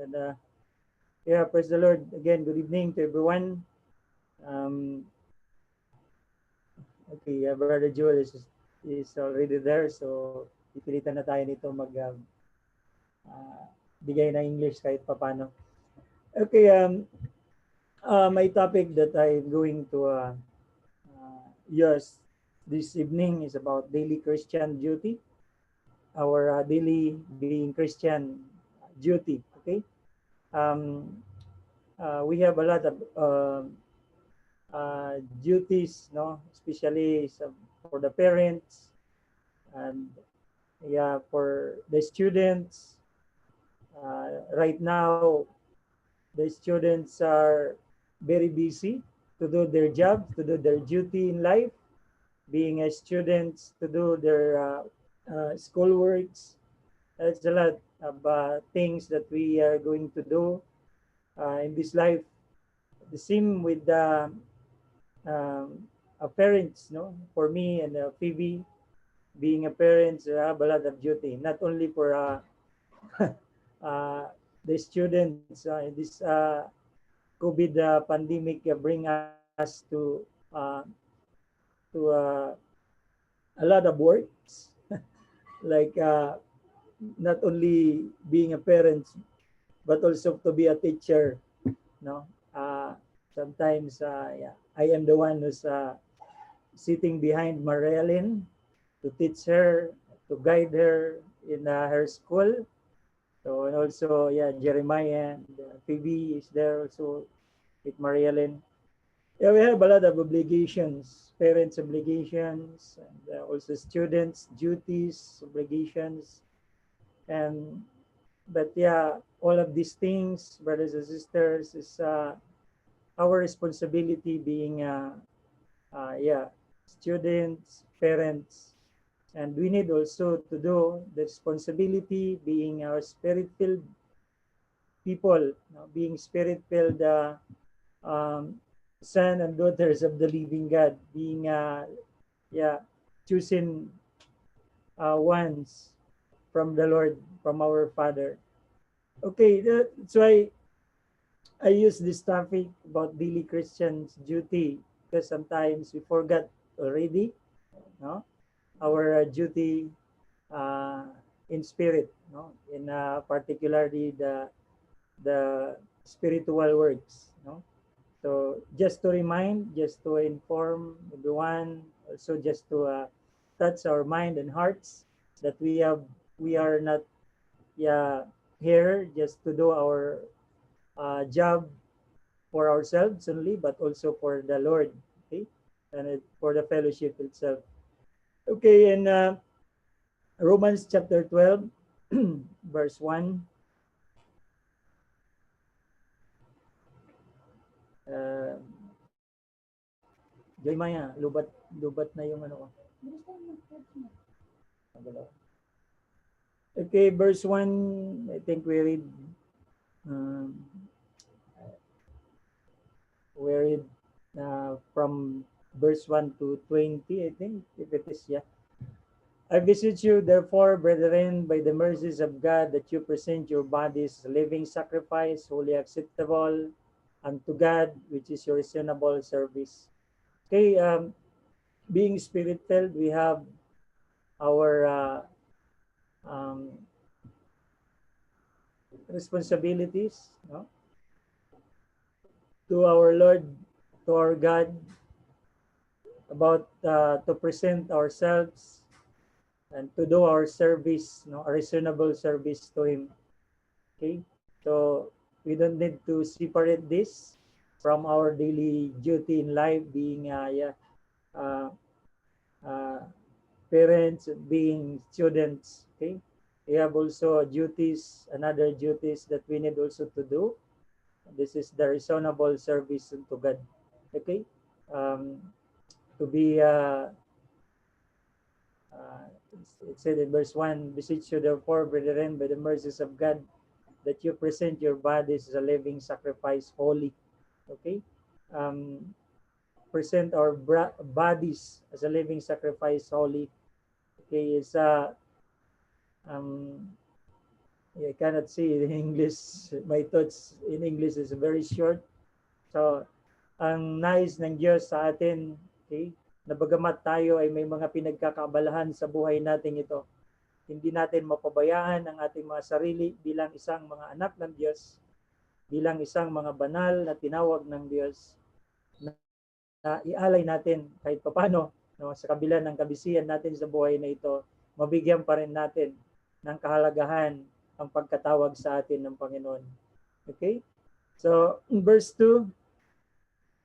And yeah, praise the Lord. Again, good evening to everyone. Um, okay, Brother Joel is already there. So, ipilitan na tayo nito uh, bigay na English kahit papano. Okay, my topic that I'm going to use this evening is about daily Christian duty, our daily being Christian duty. Okay, um, we have a lot of duties, no, especially for the parents and yeah, for the students. Right now, the students are very busy to do their job, to do their duty in life, being a students, to do their school works. It's a lot of things that we are going to do in this life. The same with the parents, no? For me and Phoebe, being a parent, have a lot of duty, not only for uh, the students in this COVID pandemic bring us to a lot of works, like not only being a parent, but also to be a teacher. No, sometimes yeah, I am the one who's sitting behind Marilyn to teach her, to guide her in her school. So and also yeah, Jeremiah and Phoebe is there also with Marilyn. Yeah, we have a lot of obligations, parents' obligations, and also students' duties, obligations, and but yeah, all of these things, brothers and sisters, is our responsibility being yeah, students, parents, and we need also to do the responsibility being our spirit-filled people, you know, being spirit-filled um, son and daughters of the living God, being yeah, chosen ones from the Lord, from our Father. Okay, that's why I use this topic about daily Christian's duty because sometimes we forgot already, no, our duty uh, in spirit, no, in particularly the spiritual works, no. So just to remind, just to inform everyone, also just to touch our mind and hearts that we are not yeah here just to do our job for ourselves only, but also for the Lord, okay, and for the fellowship itself. Okay, in Romans chapter 12, verse 1, uh, Jeremiah, lubat na yung ano ko. Okay, verse 1, I think um, we read from verse 1 to 20, I think, if it is, yeah. I beseech you, therefore, brethren, by the mercies of God, that you present your bodies as a living sacrifice, wholly acceptable unto God, which is your reasonable service. Okay, being spirit-filled, we have our um, responsibilities, no? To our Lord, to our God, about to present ourselves and to do our service, no, a reasonable service to Him. Okay, so we don't need to separate this from our daily duty in life, being yeah, uh, uh, parents, being students. Okay, we have also duties, another duties that we need also to do. This is the reasonable service to God. Okay, um, to be uh, it said in verse 1, beseech you therefore, brethren, by the mercies of God, that you present your bodies as a living sacrifice, holy. Okay? Um, present our bodies as a living sacrifice, holy. Okay, is um, I cannot see in English. My thoughts in English is very short. So, ang nais ng Diyos sa atin, okay, na bagamat tayo ay may mga pinagkakabalahan sa buhay natin ito, hindi natin mapabayaan ang ating mga sarili bilang isang mga anak ng Diyos, bilang isang mga banal na tinawag ng Diyos, na ialay natin kahit papano, no, sa kabila ng kabisihan natin sa buhay na ito, mabigyan pa rin natin ng kahalagahan ang pagkatawag sa atin ng Panginoon. Okay? So, in verse 2,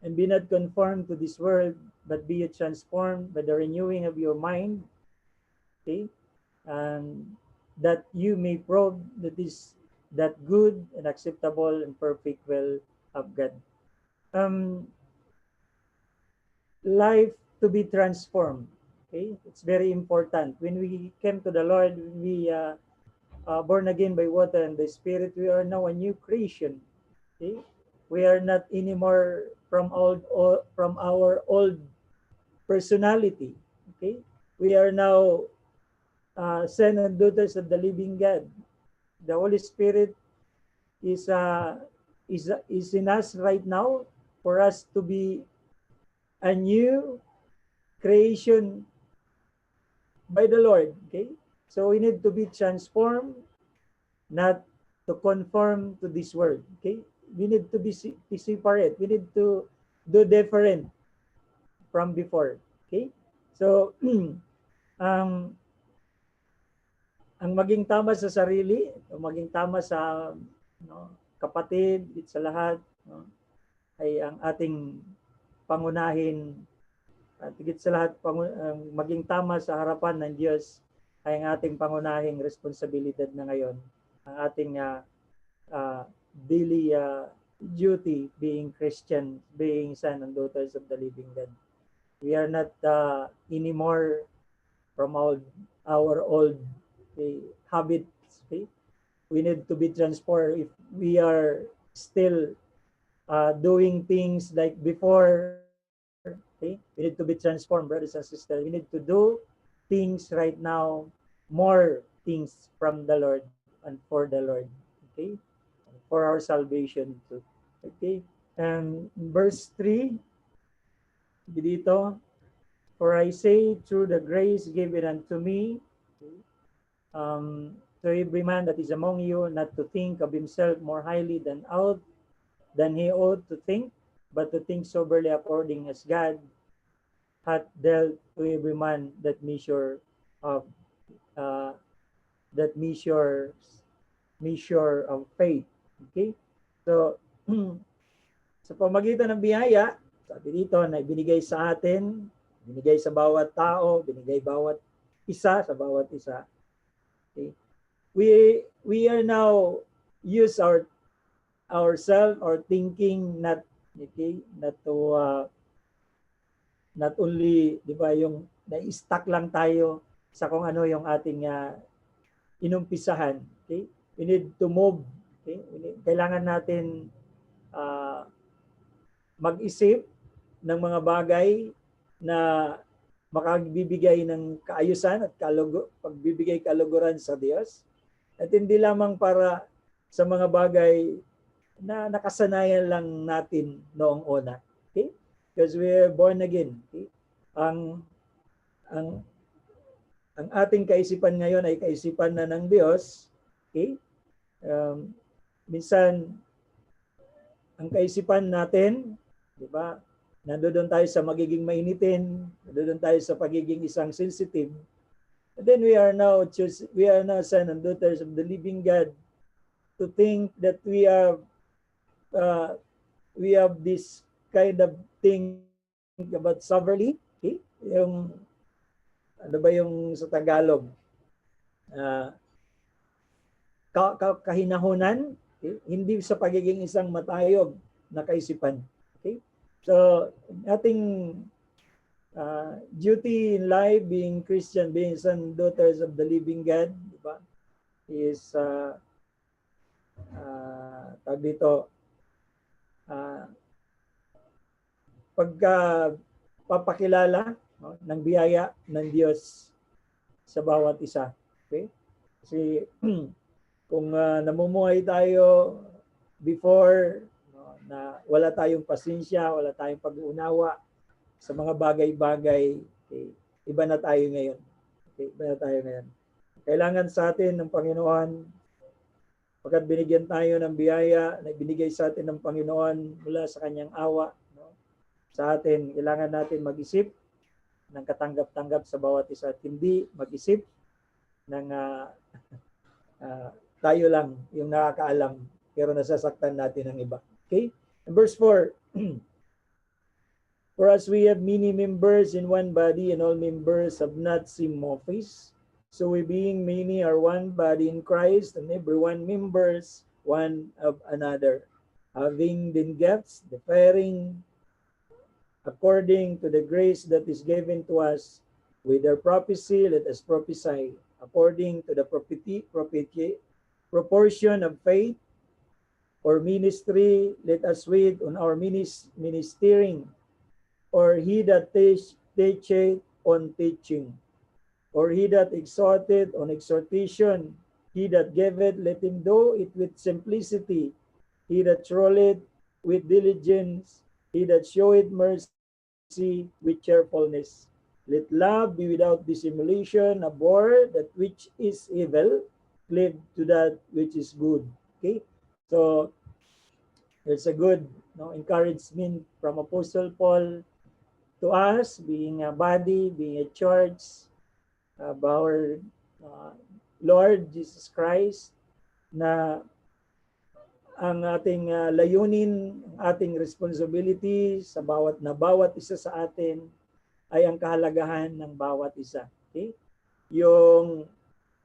and be not conformed to this world, but be transformed by the renewing of your mind. Okay? And that you may prove that is that good and acceptable and perfect will of God. Life to be transformed. Okay? It's very important. When we came to the Lord, when we born again by water and the Spirit, we are now a new creation. Okay? We are not anymore from our old personality. Okay? We are now sons and daughters of the living God. The Holy Spirit is in us right now for us to be a new creation by the Lord. Okay? So we need to be transformed, not to conform to this world. Okay? We need to be separate. We need to do different from before. Okay? So, ang maging tama sa sarili, o maging tama sa kapatid, sa lahat, ay ang ating pangunahin, at higit sa lahat, maging tama sa harapan ng Diyos ay ang ating pangunahing responsibilidad na ngayon. Ang ating daily duty being Christian, being son and daughters of the living God. We are not anymore from our old habits. Okay? We need to be transformed. If we are still doing things like before, okay, we need to be transformed, brothers and sisters. We need to do things right now, more things from the Lord and for the Lord. Okay? For our salvation too. Okay? And verse 3, dito, for I say through the grace given unto me, to every man that is among you, not to think of himself more highly than he ought to think, but to think soberly according as God hath dealt to every man that measure of faith. Okay? So, sa pamagitan ng biyaya, sabi dito na ibinigay sa atin, binigay sa bawat tao, binigay bawat isa sa bawat isa. Okay? We are now use ourselves or thinking not only, di ba, yung na-stuck lang tayo sa kung ano yung ating inumpisahan. Okay? We need to move. Okay? Kailangan natin mag-isip ng mga bagay na makagbibigay ng kaayusan at pagbibigay kaluguran sa Diyos. At hindi lamang para sa mga bagay na nakasanayan lang natin noong una. Okay? Because we are born again. Okay? Ang ating kaisipan ngayon ay kaisipan na ng Diyos. Okay? Minsan, ang kaisipan natin, di ba, nandoon tayo sa magiging mainitin, nandoon tayo sa pagiging isang sensitive. And then we are now son and daughters of the living God, to think that we have this kind of thing about sovereignty. Okay? Yung ano ba yung sa Tagalog? Kahinahunan, okay? Hindi sa pagiging isang matayog na kaisipan. Okay? So, ating duty in life, being Christian, being son and daughters of the living God, diba, is tag dito, pagpapakilala ng biyaya ng Diyos sa bawat isa. Okay? Kasi Kung namumuhay tayo before, no, na wala tayong pasensya, wala tayong pag-uunawa sa mga bagay-bagay, okay, iba na tayo ngayon. Okay, iba na tayo ngayon. Kailangan sa atin ng Panginoon, pagkat binigyan tayo ng biyaya na binigay sa atin ng Panginoon mula sa kanyang awa, no, sa atin, kailangan natin mag-isip ng katanggap-tanggap sa bawat isa at hindi mag-isip ng tayo lang yung nakakaalam pero nasasaktan natin ang iba. Okay? And verse 4, for as we have many members in one body and all members have not same office, so we being many are one body in Christ and everyone members one of another, having been gifts, differing according to the grace that is given to us. With our prophecy, let us prophesy according to the proportion of faith, or ministry, let us wait on our ministering, or he that teacheth on teaching, or he that exhorteth on exhortation, he that giveth, let him do it with simplicity, he that trolleth with diligence, he that showeth mercy with cheerfulness. Let love be without dissimulation, abhor that which is evil, cleave to that which is good. Okay? So, there's a good encouragement from Apostle Paul to us, being a body, being a church, of our Lord Jesus Christ, na ang ating layunin, ang ating responsibility sa bawat isa sa atin ay ang kahalagahan ng bawat isa. Okay? Yung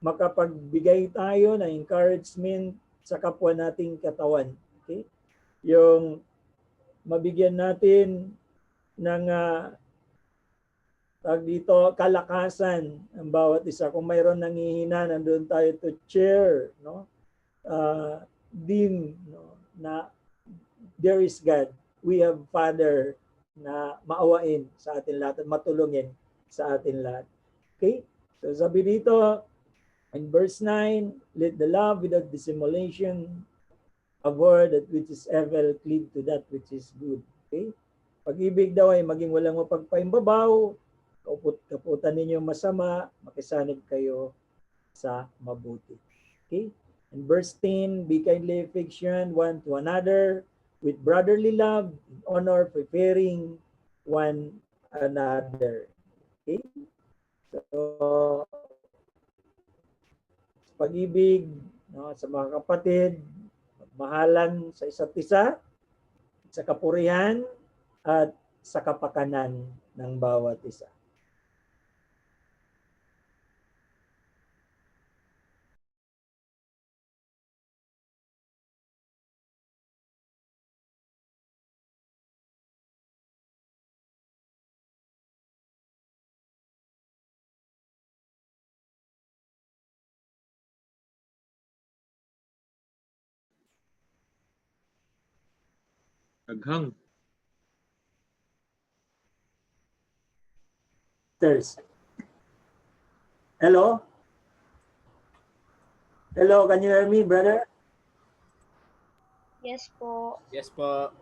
makapagbigay tayo ng encouragement sa kapwa nating katawan. Okay? Yung mabigyan natin ng dito kalakasan ang bawat isa. Kung mayroon nanghihina, nandun tayo to cheer, no? No? Na there is God. We have Father na maawain sa atin lahat at matulungin sa atin lahat. Okay? So sabi dito, in verse 9, let the love without dissimulation, abhor that which is evil, cleave to that which is good. Okay? Pag-ibig daw ay maging walang mapagpaimbabaw, kaputan ninyo masama, makisanib kayo sa mabuti. Okay? In verse 10, be kindly affection one to another, with brotherly love, in honor, preparing one another. Okay? So, pag-ibig, no, sa mga kapatid, mahalan sa isa't isa, sa kapurihan, at sa kapakanan ng bawat isa. Aghang. Hello? Hello, can you hear me, brother? Yes po. Yes po.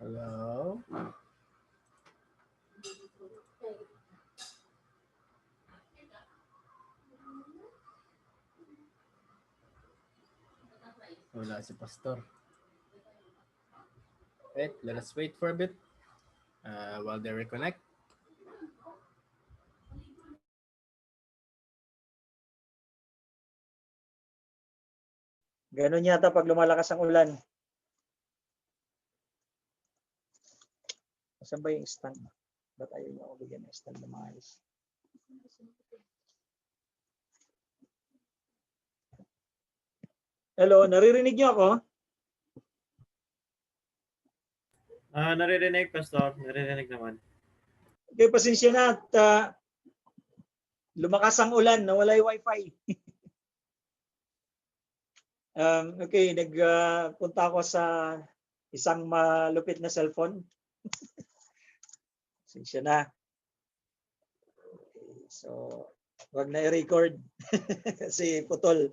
Hello? Wala si Pastor. Wait, let us wait for a bit while they reconnect. Ganun yata pag lumalakas ang ulan. Saan ba yung stand? Ba't ayaw niyo ako bigyan ng stand na maayos? Hello, naririnig niyo ako? Naririnig, Pastor. Naririnig naman. Okay, pasensya na at Lumakas ang ulan, nawala yung wifi. Okay, nagpunta ako sa isang malupit na cellphone. Sinsya na. Okay, so, wag na i-record kasi putol.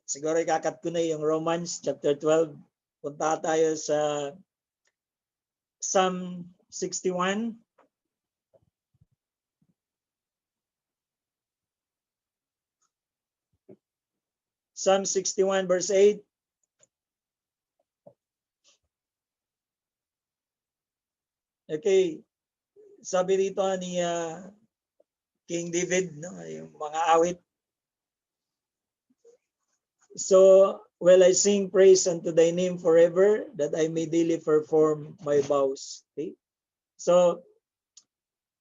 Siguro ikakat ko na yung Romans chapter 12. Punta tayo sa Psalm 61. Psalm 61 verse 8. Okay. Sabi dito ni King David, no, yung mga awit. So, will I sing praise unto thy name forever, that I may daily perform my vows. Okay? So,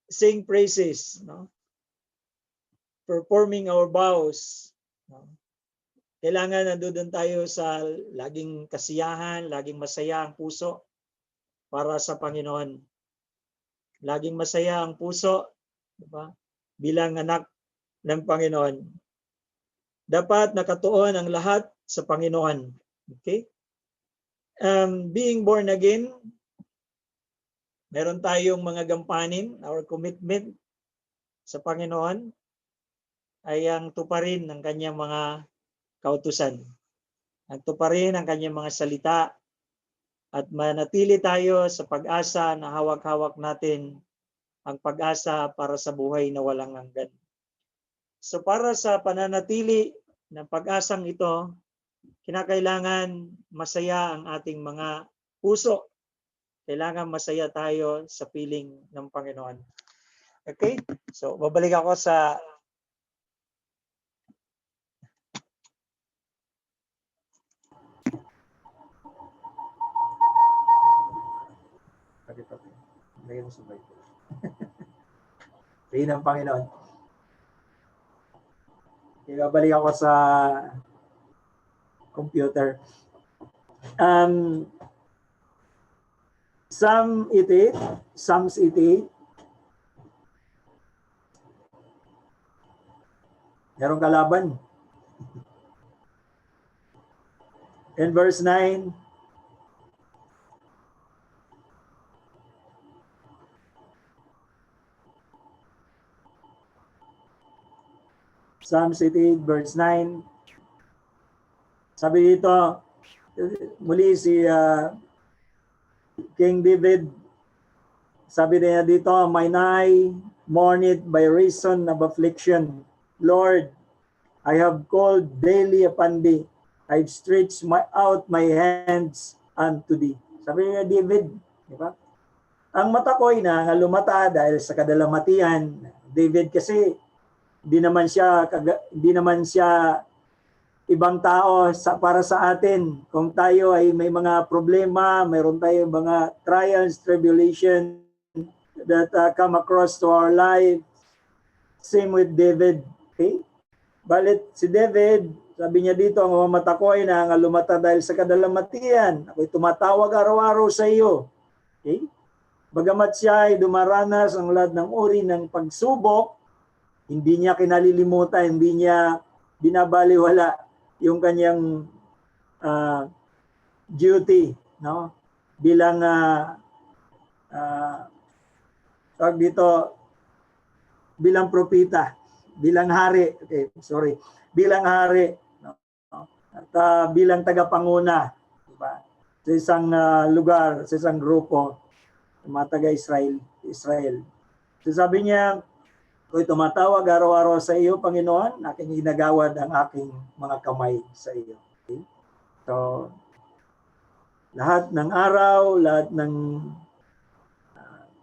sing praises, no? Performing our vows. No? Kailangan nandoon tayo sa laging kasiyahan, laging masaya ang puso para sa Panginoon. Laging masaya ang puso, diba? Bilang anak ng Panginoon. Dapat nakatuon ang lahat sa Panginoon. Okay? Being born again, meron tayong mga gampanin, our commitment sa Panginoon ay ang tuparin ng kanyang mga kautusan. Ang tuparin ang kanyang mga salita at manatili tayo sa pag-asa na hawak-hawak natin ang pag-asa para sa buhay na walang hanggan. So para sa pananatili ng pag-asang ito, kinakailangan masaya ang ating mga puso. Kailangan masaya tayo sa piling ng Panginoon. Okay? So babalik ako sa lagyan mo sa Bible. Piling ng Panginoon. Ibabalik ako sa computer. Psalms 88. Merong kalaban. In verse 9, Psalms 88 verse 9. Sabi dito, muli si King David, sabi niya dito, mine eye mourneth by reason of affliction. Lord, I have called daily upon thee. I've stretched out my hands unto thee. Sabi niya David, di ba? Ang mata ko'y na lumata dahil sa kadalamatian. David kasi di naman siya ibang tao para sa atin. Kung tayo ay may mga problema, mayroon tayong mga trials, tribulation that come across to our life. Same with David. Okay? Balit si David, sabi niya dito, ang mata ko ay nangalumata dahil sa kadalamatian. Ako'y tumatawag araw-araw sa iyo. Okay? Bagamat siya ay dumaranas ang lahat ng uri ng pagsubok, hindi niya kinalilimutan, hindi niya binabaliwala yung kanyang duty, no? Bilang tawag dito, bilang propeta, bilang hari, bilang hari, no? At bilang tagapanguna, diba? Sa isang lugar, sa isang grupo, mga taga-Israel. So sabi niya, ako'y tumatawag araw-araw sa iyo, Panginoon, aking ginagawad ang aking mga kamay sa iyo. Okay? So, lahat ng araw, lahat ng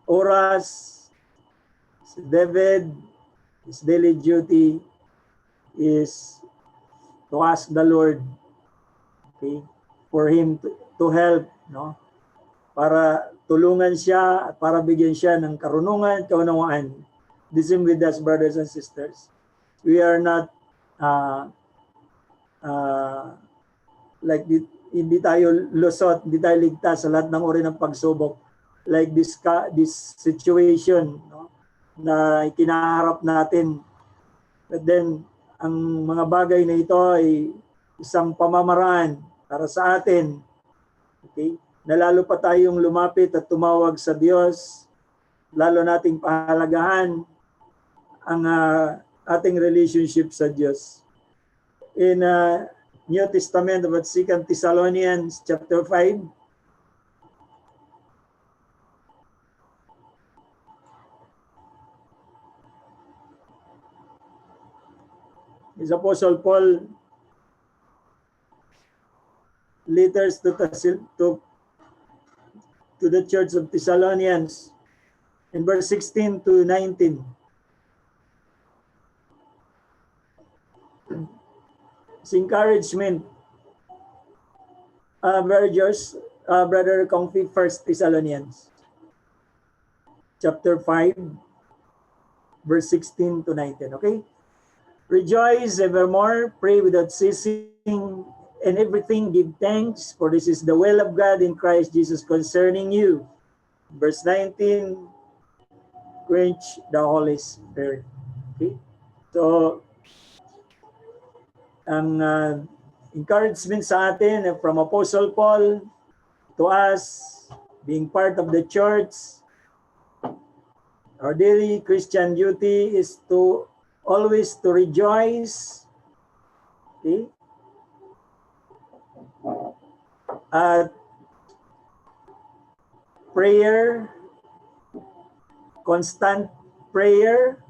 oras, si David, his daily duty is to ask the Lord, okay, for him to help, no? Para tulungan siya, para bigyan siya ng karunungan, kaunawaan. The same with us, brothers and sisters. We are not hindi tayo lusot, hindi tayo ligtas sa lahat ng uri ng pagsubok. like this situation, no, na kinaharap natin. But then, ang mga bagay na ito ay isang pamamaraan para sa atin. Okay? Na lalo pa tayong lumapit at tumawag sa Diyos, lalo nating pahalagahan ang ating relationship sa Diyos. In New Testament about 2 Thessalonians chapter 5, is Apostle Paul letters to the church of Thessalonians in verse 16 to 19. It's encouragement. Brother Kongfi, 1 Thessalonians chapter 5, verse 16 to 19. Okay? Rejoice evermore, pray without ceasing, and everything give thanks, for this is the will of God in Christ Jesus concerning you. Verse 19, quench the Holy Spirit. Okay? So, ang encouragement sa atin from Apostle Paul to us, being part of the church, our daily Christian duty is to always to rejoice, okay? At prayer, constant prayer.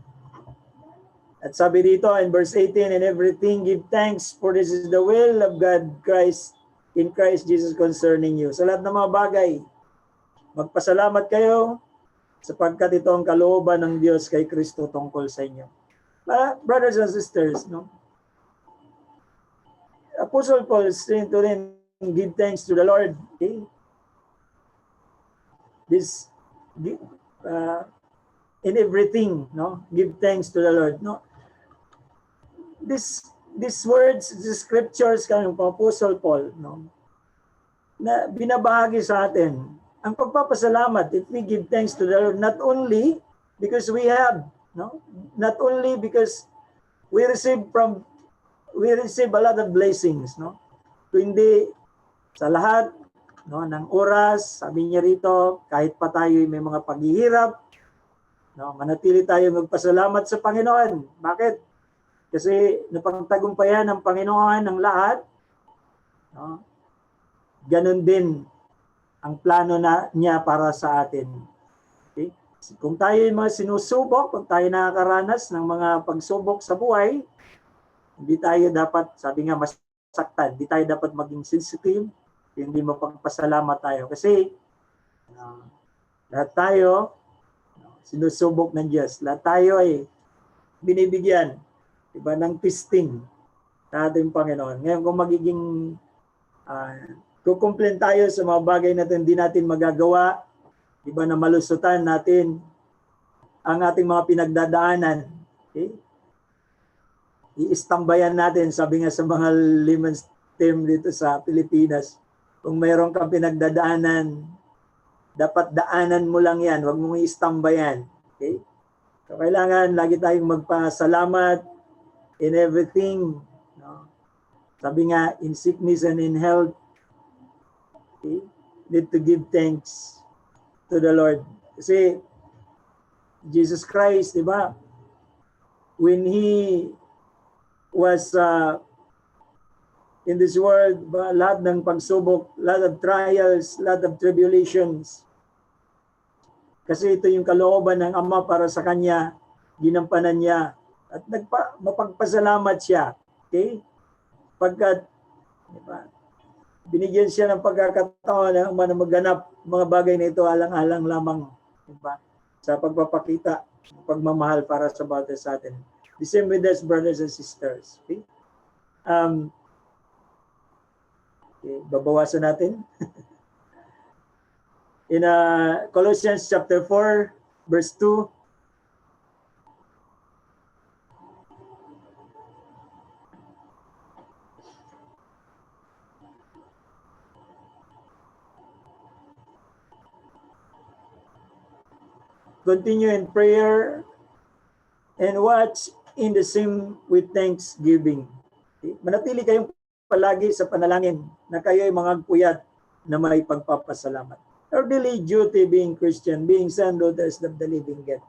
At sabi dito in verse 18, and everything give thanks, for this is the will of God in Christ Jesus concerning you. Sa lahat ng mga bagay, magpasalamat kayo sapagkat ito ang kalooban ng Diyos kay Kristo tungkol sa inyo. Brothers and sisters, no? Apostle Paul is saying to them, give thanks to the Lord. Okay? In everything, no? Give thanks to the Lord. No? These words, these scriptures coming from Apostle Paul, no? Na binabahagi sa atin ang pagpapasalamat. If we give thanks to the Lord, not only because we have, no? Not only because we receive a lot of blessings, no? Kundi sa lahat, no, ng oras, sabi niya rito, kahit pa tayo may mga paghihirap, no, manatili tayo magpasalamat sa Panginoon. Bakit? Kasi napagtagumpayan ng Panginoon ang lahat. No? Ganon din ang plano niya para sa atin. Okay? Kung tayo yung mga sinusubok, kung tayo nakakaranas ng mga pagsubok sa buhay, hindi tayo dapat, sabi nga, masaktan. Hindi tayo dapat maging sensitive, hindi mapagpasalamat tayo. Kasi lahat tayo sinusubok ng Diyos. Lahat tayo ay binibigyan, diba, ng testing sa ating Panginoon. Ngayon, kung magiging kukumplain tayo sa mga bagay na hindi natin magagawa, diba, na malusutan natin ang ating mga pinagdadaanan. Okay? I-istambayan natin, sabi nga sa mga layman's term dito sa Pilipinas, kung mayroon kang pinagdadaanan, dapat daanan mo lang yan, huwag mong i-istambayan. Okay? So, kailangan lagi tayong magpasalamat in everything. No? Sabi nga, in sickness and in health, okay? Need to give thanks to the Lord. Kasi Jesus Christ, di ba? When He was in this world, lahat ng pagsubok, lahat of trials, lahat of tribulations. Kasi ito yung kalooban ng Ama para sa Kanya, ginampanan niya. At mapagpasalamat siya. Okay? Pagkat, diba, binigyan siya ng pagkakataon ng Ama na magganap mga bagay na ito alang-alang lamang, diba, sa pagpapakita, pagmamahal para sa bawat sa atin. The same with us, brothers and sisters. Okay? Okay, babawasan natin. In Colossians chapter 4, verse 2, continue in prayer, and watch in the same with thanksgiving. Okay? Manatili kayong palagi sa panalangin na kayo ay mga puyat na may pagpapasalamat. Our daily duty being Christian, being son, daughters of the living God,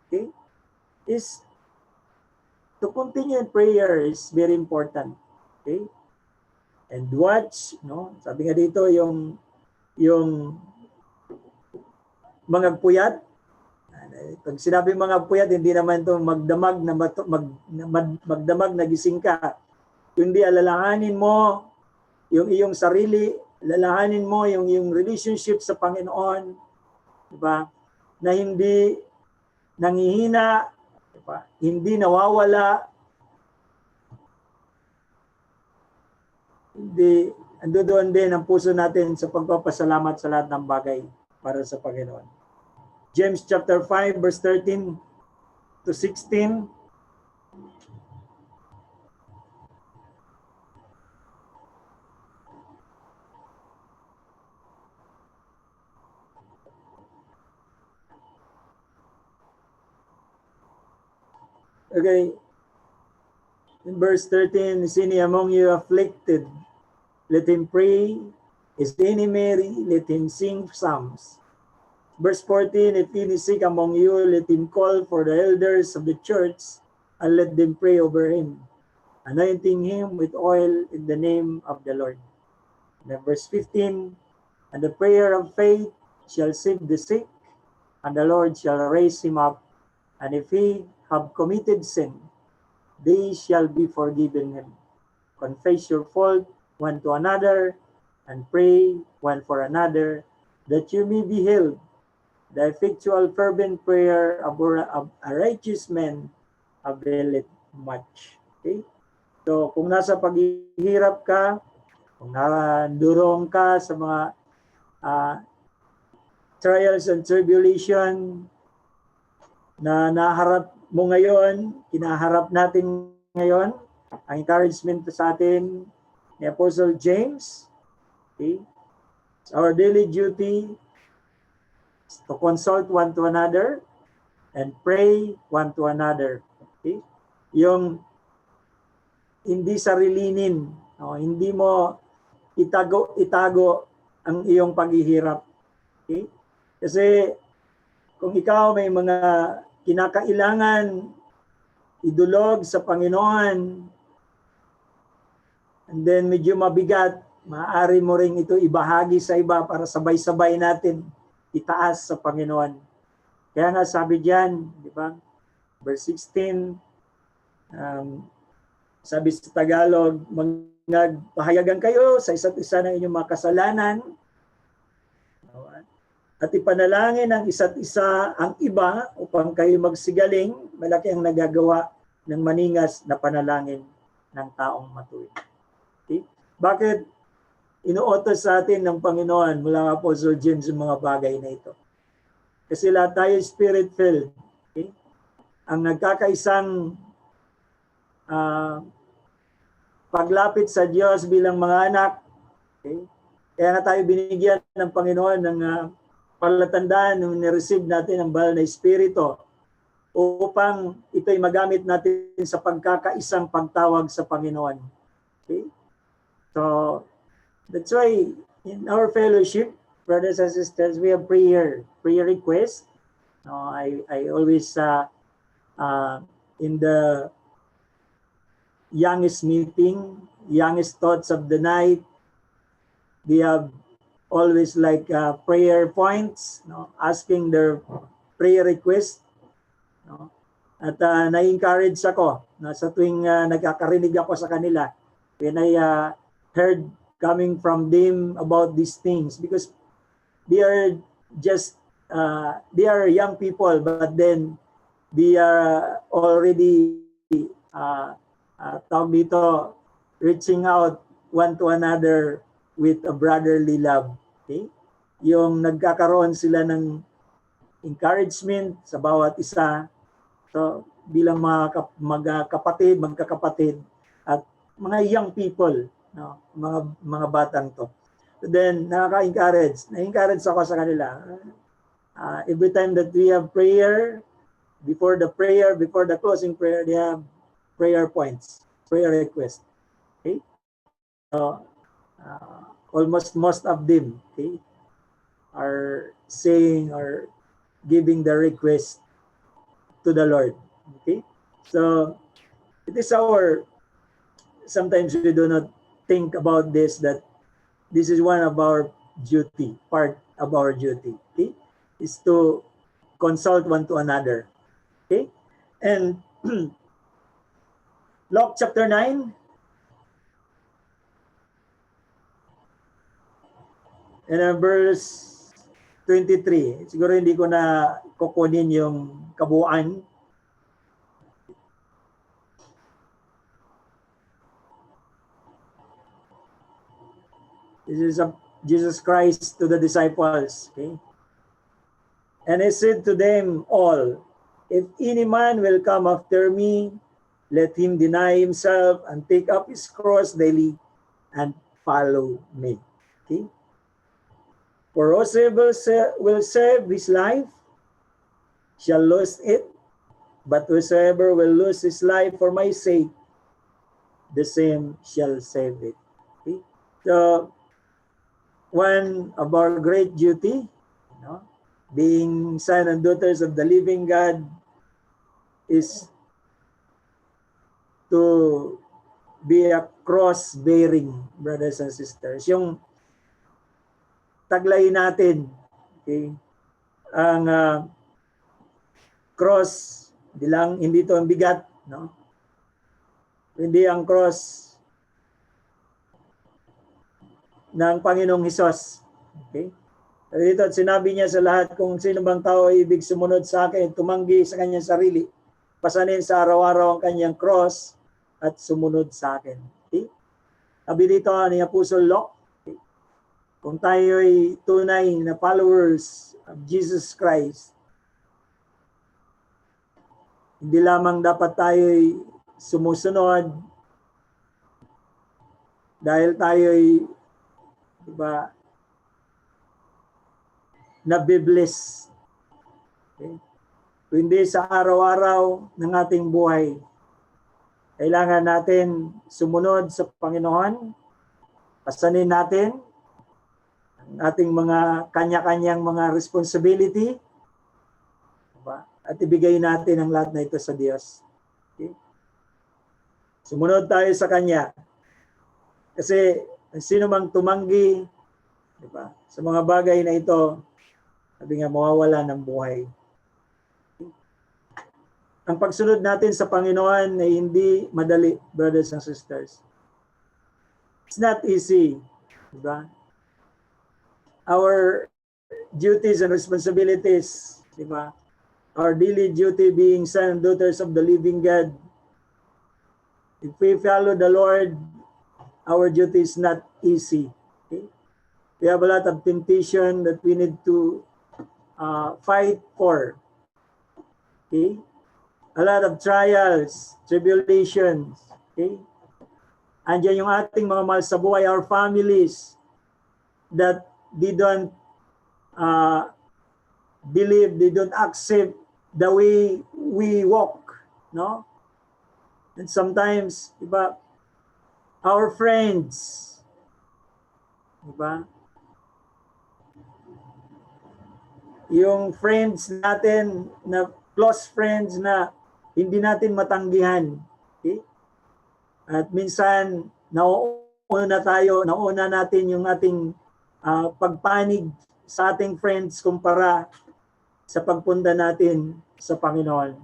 okay, is to continue in prayer is very important. Okay? And watch, no? Sabi nga dito yung mga puyat. Pag sinabi mga puyat, hindi naman to magdamag na magdamag na gising ka. Kundi alalahanin mo yung iyong sarili, alalahanin mo yung iyong relationship sa Panginoon, di ba? Na hindi nangihina, di ba? Hindi nawawala, hindi ando doon din ang puso natin sa pagpapasalamat sa lahat ng bagay para sa Panginoon. James chapter 5 verse 13 to 16. Okay. In verse 13, is any among you afflicted? Let him pray. Is any merry? Let him sing psalms. Verse 14, if any sick among you, let him call for the elders of the church and let them pray over him, anointing him with oil in the name of the Lord. And then verse 15, and the prayer of faith shall save the sick, and the Lord shall raise him up, and if he have committed sin, they shall be forgiven him. Confess your fault one to another, and pray one for another, that you may be healed. The effectual fervent prayer of a righteous man availeth much. Okay? So, kung nasa paghihirap ka, kung nandurong ka sa mga trials and tribulation na naharap mo ngayon, kinaharap natin ngayon, ang encouragement sa atin ni Apostle James, okay? It's our daily duty to consult one to another and pray one to another. Okay? Yung hindi sarilinin, no? Hindi mo itago ang iyong paghihirap. Okay? Kasi kung ikaw may mga kinakailangan idulog sa Panginoon, and then medyo mabigat, maaari mo ring ito ibahagi sa iba para sabay-sabay natin itaas sa Panginoon. Kaya nga sabi diyan, di ba? Verse 16, sabi sa Tagalog, magpahayagan kayo sa isa't isa ng inyong mga kasalanan at ipanalangin ng isa't isa ang iba upang kayo magsigaling. Malaki ang nagagawa ng maningas na panalangin ng taong matuwid. Okay? Bakit inuutos sa atin ng Panginoon mula kay Apostle James yung mga bagay na ito? Kasi lahat tayo spirit-filled. Okay? Ang nagkakaisang paglapit sa Diyos bilang mga anak, okay? Kaya nga tayo binigyan ng Panginoon ng palatandaan nung nireceive natin ang banal na Espiritu upang ito'y magamit natin sa pagkakaisang pagtawag sa Panginoon. Okay? So, that's why in our fellowship, brothers and sisters, we have prayer requests. I always in the youngest meeting, youngest thoughts of the night, we have always like prayer points, no, asking their prayer request. No? At na-encourage ako na sa tuwing nagkakarinig ako sa kanila when I heard coming from them about these things, because they are just they are young people, but then they are already tawag dito, reaching out one to another with a brotherly love. Okay? Yung nagkakaroon sila ng encouragement sa bawat isa. So, bilang mga magkakapatid at mga young people, no? Mga batang to. So then, na-encourage ako sa kanila. every time that we have prayer, before the closing prayer, they have prayer points, prayer requests. Okay? Almost most of them, okay, are saying or giving the request to the Lord. Okay? So it is sometimes we do not think about this, that this is one of our duty, part of our duty, okay, is to consult one to another. Okay? And Luke chapter 9, and verse 23. Siguro hindi ko na kukunin yung kabuuan. This is Jesus Christ to the disciples. Okay? And he said to them all, if any man will come after me, let him deny himself and take up his cross daily and follow me. Okay? For whosoever will save his life shall lose it, but whosoever will lose his life for my sake, the same shall save it. Okay? So, one of our great duty, being sons and daughters of the living God, is to be a cross-bearing, brothers and sisters. Yung taglay natin, okay, ang cross, hindi to ang bigat, no? Hindi ang cross ng Panginoong Hesus. Okay? Dito at sinabi niya sa lahat, kung sino bang tao ay ibig sumunod sa akin, tumanggi sa kanyang sarili, pasanin sa araw-araw ang kanyang cross at sumunod sa akin. Okay? Sabi dito ni Apostle Luke, okay, kung tayo ay tunay na followers of Jesus Christ, hindi lamang dapat tayo ay sumusunod dahil tayo ay, diba, nabibless. Okay? Kundi sa araw-araw ng ating buhay, kailangan natin sumunod sa Panginoon, pasanin natin ang ating mga kanya-kanyang mga responsibility, diba? At ibigay natin ang lahat na ito sa Diyos. Okay? Sumunod tayo sa Kanya. Kasi sino mang tumanggi, diba, sa mga bagay na ito, sabi nga, mawawala ng buhay. Ang pagsunod natin sa Panginoon ay hindi madali, brothers and sisters. It's not easy. Diba? Our duties and responsibilities, diba? Our daily duty being sons and daughters of the living God. If we follow the Lord, our duty is not easy. Okay? We have a lot of temptation that we need to fight for. Okay? A lot of trials, tribulations. Okay? Andiyan yung ating mga mahal sa buhay, our families, that they don't believe, they don't accept the way we walk, no? And sometimes, diba, our friends, diba, yung friends natin, na close friends na hindi natin matanggihan, okay? At minsan, nauna natin yung ating pagpanig sa ating friends kumpara sa pagpunta natin sa Panginoon.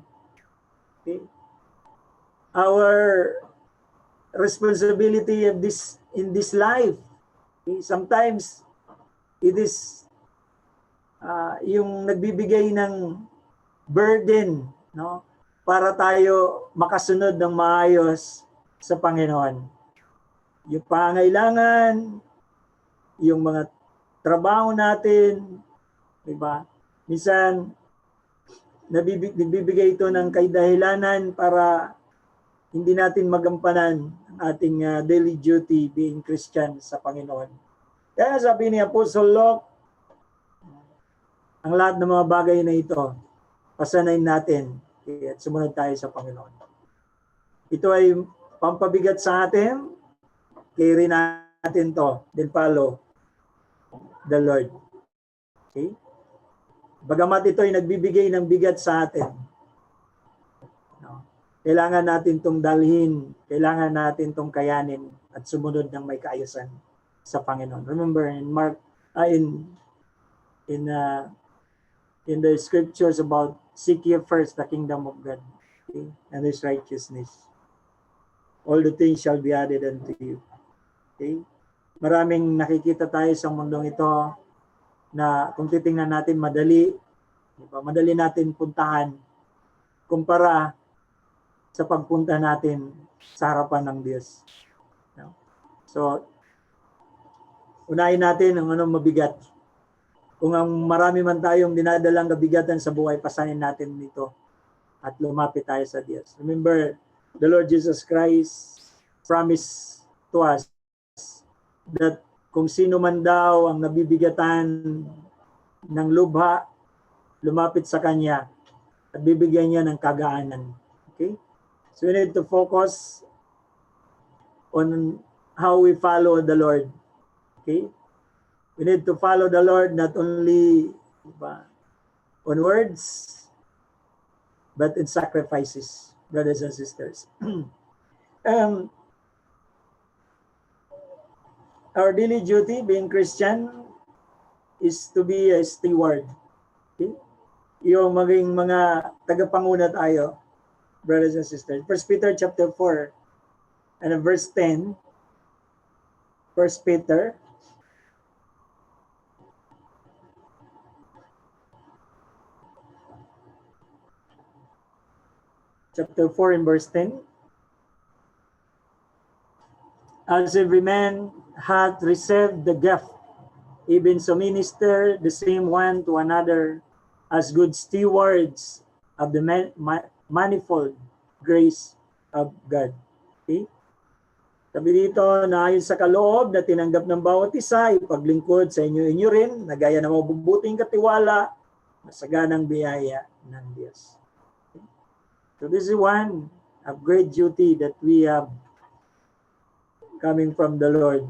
Okay? Our responsibility of in this life, okay? Sometimes it is yung nagbibigay ng burden, no, para tayo makasunod ng maayos sa Panginoon. Yung pangailangan, yung mga trabaho natin, diba? Minsan, nagbibigay ito ng kadahilanan para hindi natin magampanan ang ating daily duty being Christian sa Panginoon. Kaya sabi ni Apostle Luke, ang lahat ng mga bagay na ito, pasanayin natin at sumunod tayo sa Panginoon. Ito ay pampabigat sa atin, carry natin to, then follow the Lord. Okay? Bagamat ito ay nagbibigay ng bigat sa atin, no? Kailangan natin itong dalhin, kailangan natin itong kayanin at sumunod ng may kaayusan sa Panginoon. Remember in Mark, in the scriptures about seek ye first the kingdom of God, okay, and His righteousness. All the things shall be added unto you. Okay? Maraming nakikita tayo sa mundong ito na kung titingnan natin madali, diba? Madali natin puntahan kumpara sa pagpunta natin sa harapan ng Diyos. No? So, unahin natin ang anong mabigat. Kung ang marami man tayong dinadalang kabigatan sa buhay, pasanin natin nito at lumapit tayo sa Diyos. Remember, the Lord Jesus Christ promised to us that kung sino man daw ang nabibigatan ng lubha, lumapit sa Kanya at bibigyan niya ng kagaanan. Okay? So we need to focus on how we follow the Lord. Okay? We need to follow the Lord not only on words, but in sacrifices, brothers and sisters. Our daily duty being Christian is to be a steward. Okay? Yung maging mga tagapanguna tayo, brothers and sisters. 1 Peter chapter 4 and verse 10. 1 Peter chapter 4 and verse 10. As every man hath received the gift, even so minister the same one to another as good stewards of the manifold grace of God. Okay? Sabi dito na ayon sa kaloob na tinanggap ng bawat isa, ipaglingkod sa inyo rin, na gaya ng mabubuting katiwala, masaganang biyaya ng Diyos. Okay? So this is one of great duty that we have coming from the Lord.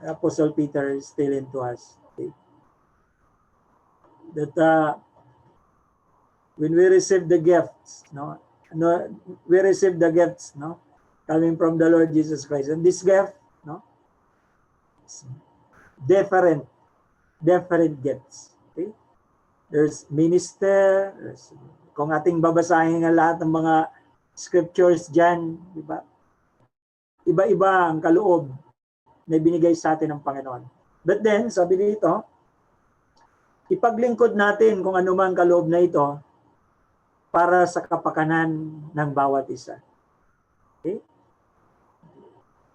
Apostle Peter is telling to us, okay, that when we receive the gifts, we receive the gifts, coming from the Lord Jesus Christ, and this gift, different gifts. Okay, there's minister. Kung ating babasahin ang lahat ng mga scriptures dyan, di ba? Iba-iba ang kaloob na binigay sa atin ng Panginoon. But then, sabi dito, ipaglingkod natin kung ano man kaloob na ito para sa kapakanan ng bawat isa. Okay?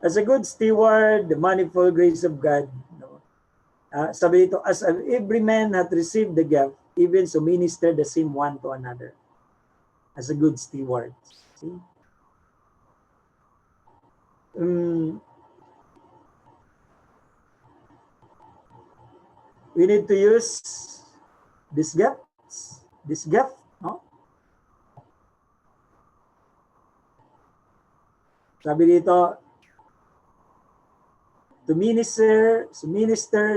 As a good steward, the manifold grace of God, sabi dito, as every man hath received the gift, even so minister the same one to another. As a good steward. See? We need to use this gift, no? Sabi dito, to minister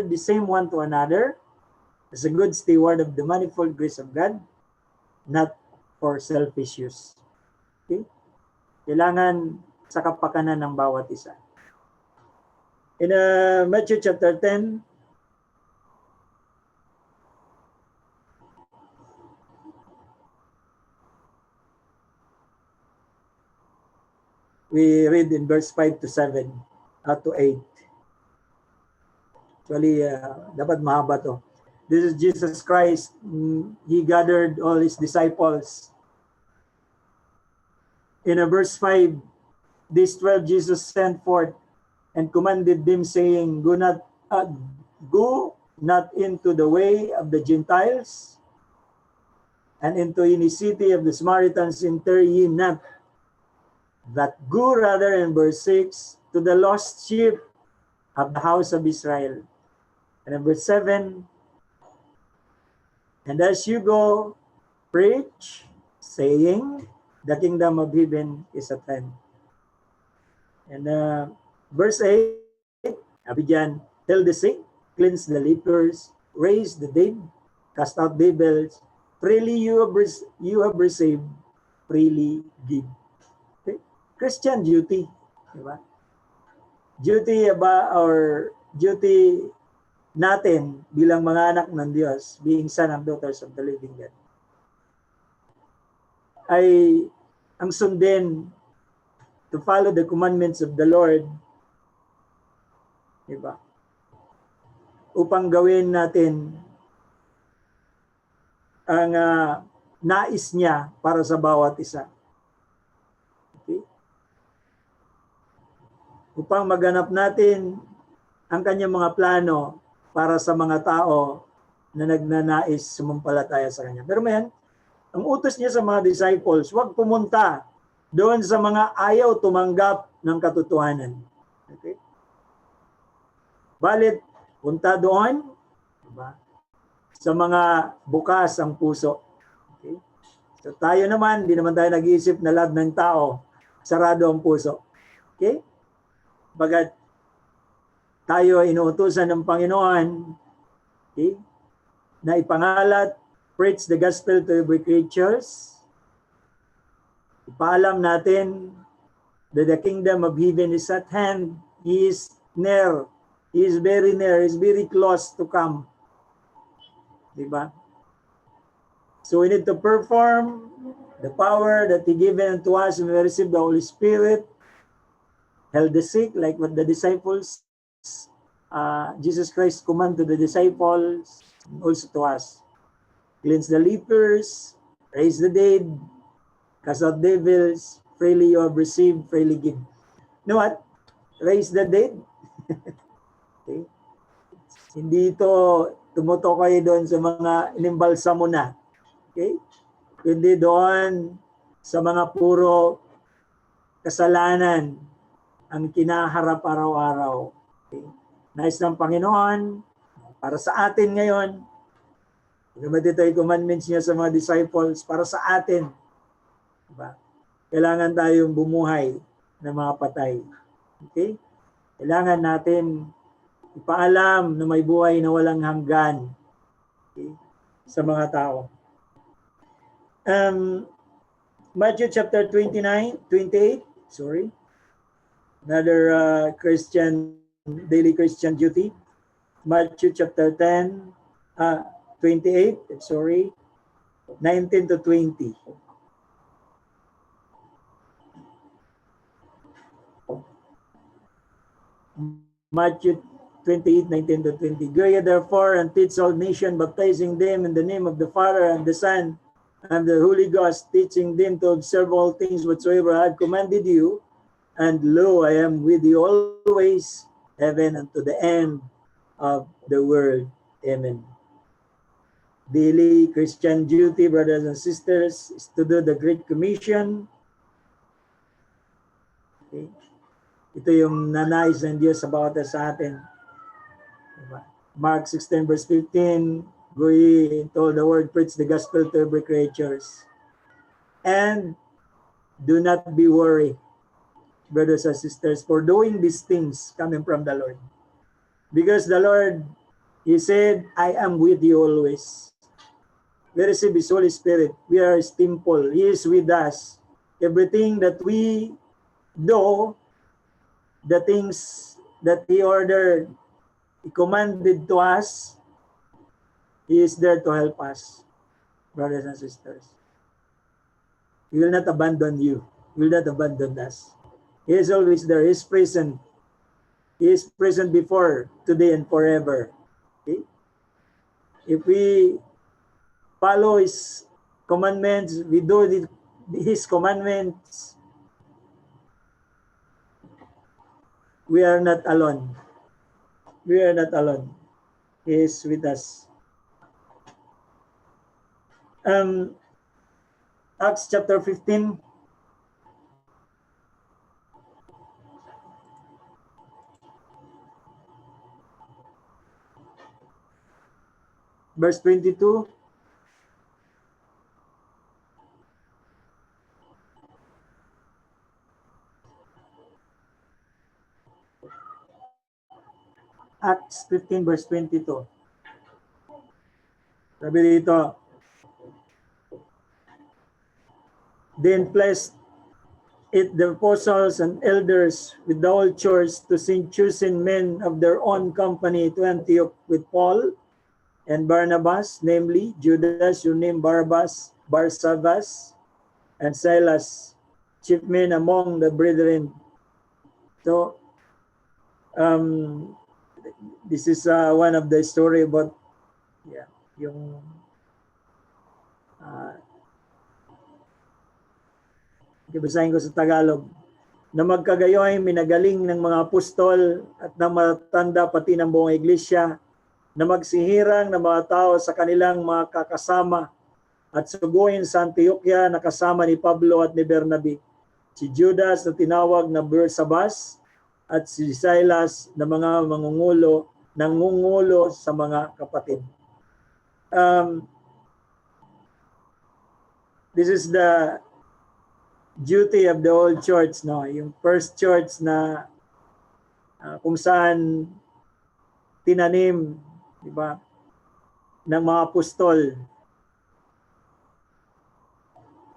the same one to another as a good steward of the manifold grace of God, not for selfish use. Okay? Kailangan sa kapakanan ng bawat isa. In Matthew chapter 10, we read in verse 5 to 7 to 8. Actually, dapat mahaba to. This is Jesus Christ. He gathered all His disciples. In verse 5, these 12 Jesus sent forth and commanded them, saying, go not into the way of the Gentiles, and into any city of the Samaritans enter ye not, but go rather, in verse 6, to the lost sheep of the house of Israel. And in verse 7, And as you go, preach, saying, the kingdom of heaven is at hand. And verse 8, sabi dyan, tell the sick, cleanse the lepers, raise the dead, cast out devils, freely you have received, freely give. Okay? Christian duty. Diba? Duty ba, or duty natin bilang mga anak ng Diyos, being son and daughters of the living God, ay ang sundin to follow the commandments of the Lord, diba? Upang gawin natin ang nais niya para sa bawat isa. Okay? Upang maganap natin ang kanyang mga plano para sa mga tao na nagnanais sumampalataya sa kanya. Pero man, ang utos niya sa mga disciples, huwag pumunta doon sa mga ayaw tumanggap ng katotohanan. Okay? Balit, punta doon, diba, sa mga bukas ang puso. Okay? So tayo naman, di naman tayo nag-iisip na lahat ng tao, sarado ang puso. Okay? Bagat tayo inuutusan ng Panginoon, okay, na ipangalat, preach the gospel to every creatures. Ipaalam natin that the kingdom of heaven is at hand. He is near. He is very near. He is very close to come. Diba? So we need to perform the power that He given to us when we receive the Holy Spirit. Heal the sick, like what the disciples, Jesus Christ command to the disciples, also to us. Cleanse the lepers, raise the dead, cast out devils, freely you have received, freely give. You know what? Raise the dead. Okay? Hindi ito tumutukoy doon sa mga inimbalsamo na. Okay? Kundi doon sa mga puro kasalanan ang kinaharap araw-araw. Okay? Nais ng Panginoon para sa atin ngayon. Naman dito yung commandments niya sa mga disciples para sa atin. Diba? Kailangan tayong bumuhay ng mga patay. Okay? Kailangan natin ipaalam na may buhay na walang hanggan, okay, sa mga tao. Matthew chapter 28, sorry. Another daily Christian duty. Matthew chapter 28, 19 to 20. Matthew 28, 19 to 20. Go ye therefore and teach all nations, baptizing them in the name of the Father and the Son and the Holy Ghost, teaching them to observe all things whatsoever I have commanded you. And lo, I am with you always, even unto the end of the world. Amen. Daily Christian duty, brothers and sisters, is to do the Great Commission. Okay. Ito yung nanais ng Diyos sa bawat sa atin. Diba? Mark 16 verse 15, go ye into all the world, preach the gospel to every creatures. And do not be worried, brothers and sisters, for doing these things coming from the Lord. Because the Lord, He said, I am with you always. We receive His Holy Spirit. We are His temple. He is with us. Everything that we do, the things that He ordered, He commanded to us, He is there to help us, brothers and sisters. He will not abandon you. He will not abandon us. He is always there. He is present. He is present before, today, and forever. Okay? If we follow His commandments, we do His commandments, we are not alone. We are not alone. He is with us. Acts chapter 15. Verse 22. Acts 15 verse 22. Sabi dito, then placed it the apostles and elders with the whole church to send chosen men of their own company to Antioch with Paul and Barnabas, namely Judas, who named Barabbas, Barsabas, and Silas, chief men among the brethren. So, this is one of the story about yung basahin ko sa Tagalog, na magkagayoy minagaling ng mga apostol at ng matatanda pati ng buong iglesia, na magsihirang ng mga tao sa kanilang mga kakasama at suguin sa Antioquia na kasama ni Pablo at ni Bernabe, si Judas na tinawag na Barsabas at si Silas na mga nangungulo sa mga kapatid. This is the duty of the whole church, no? Yung first church na kung saan tinanim, di ba, ng mga apostol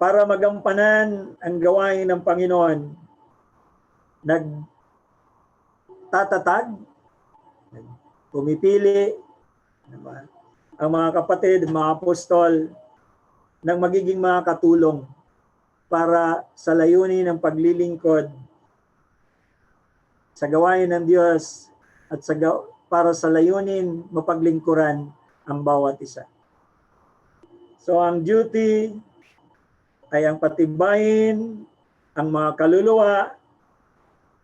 para magampanan ang gawain ng Panginoon. Nagtatatag, pumipili, diba, ang mga kapatid, mga apostol, ng magiging mga katulong para sa layunin ng paglilingkod sa gawain ng Diyos at para sa layunin mapaglingkuran ang bawat isa. So ang duty ay ang patibayin ang mga kaluluwa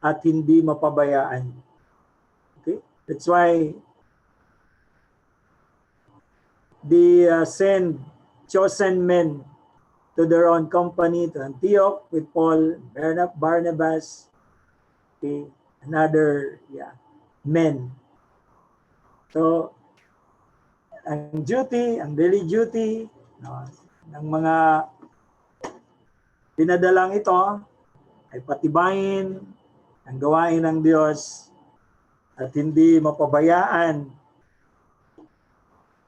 at hindi mapabayaan. Okay? That's why they send chosen men to their own company to Antioch with Paul, Barnabas, okay, and other men. So, ang duty, ang daily duty, no, ng mga dinadalang ito ay patibayin ang gawain ng Diyos at hindi mapabayaan,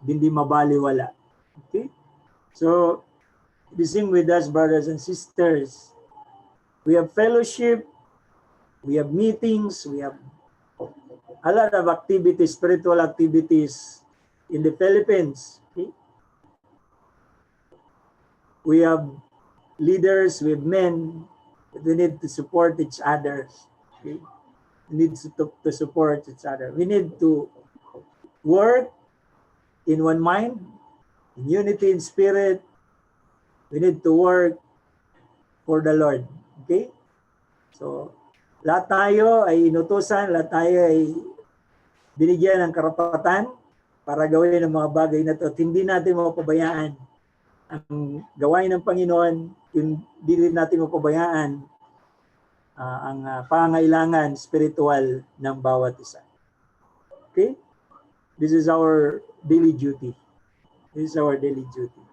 hindi mabaliwala. Okay? So, be sing with us, brothers and sisters. We have fellowship, we have meetings, we have a lot of activities, spiritual activities in the Philippines. Okay? We have leaders, we have men, but we need to support each other. Okay? We need to support each other. We need to work in one mind, in unity in spirit. We need to work for the Lord. Okay? So, lahat tayo ay inutusan, lahat tayo ay binigyan ng karapatan para gawin ang mga bagay na ito. At hindi natin mapabayaan ang gawain ng Panginoon, hindi rin natin mapabayaan ang pangailangan spiritual ng bawat isa. Okay? This is our daily duty. This is our daily duty.